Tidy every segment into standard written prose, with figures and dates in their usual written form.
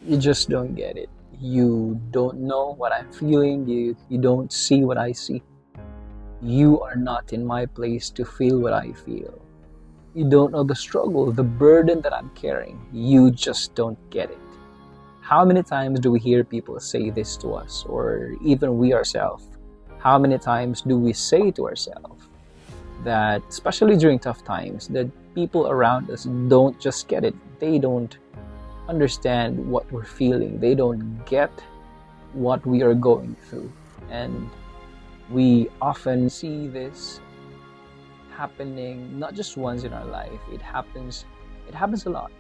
You just don't get it. You don't know what I'm feeling. You don't see what I see. You are not in my place to feel what I feel. You don't know the struggle, the burden that I'm carrying. You just don't get it. How many times do we hear people say this to us, or even we ourselves? How many times do we say to ourselves that, especially during tough times, that people around us don't just get it? They don't understand what we're feeling. They don't get what we are going through. And we often see this happening not just once in our life. It happens a lot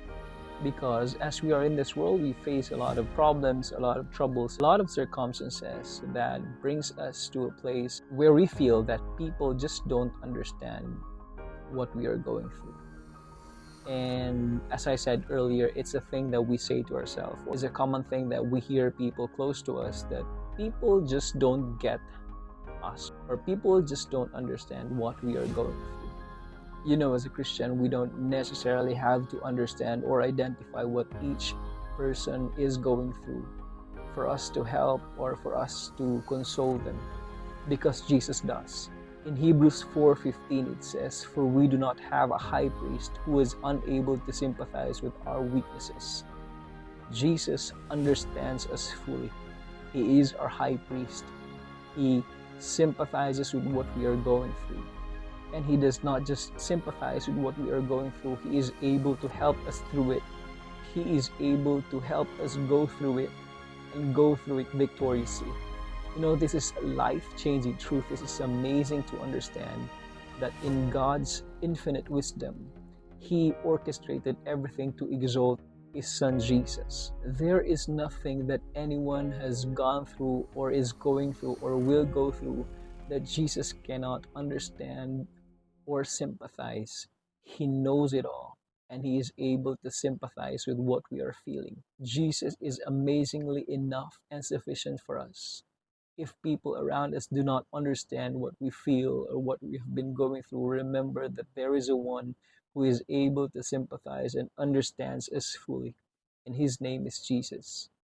because as we are in this world, we face a lot of problems, a lot of troubles, a lot of circumstances that brings us to a place where we feel that people just don't understand what we are going through. And as I said earlier, it's a thing that we say to ourselves. It's a common thing that we hear people close to us, that people just don't get us, or people just don't understand what we are going through. As a Christian, we don't necessarily have to understand or identify what each person is going through for us to help or for us to console them, because Jesus does. In Hebrews 4:15 it says, "For we do not have a high priest who is unable to sympathize with our weaknesses." Jesus understands us fully. He is our high priest. He sympathizes with what we are going through. And he does not just sympathize with what we are going through, he is able to help us through it. He is able to help us go through it and go through it victoriously. This is life-changing truth. This is amazing to understand that in God's infinite wisdom, he orchestrated everything to exalt his son Jesus. There is nothing that anyone has gone through or is going through or will go through that Jesus cannot understand or sympathize. He knows it all, and he is able to sympathize with what we are feeling. Jesus is amazingly enough and sufficient for us. If people around us do not understand what we feel or what we have been going through, remember that there is a one who is able to sympathize and understands us fully, and his name is Jesus.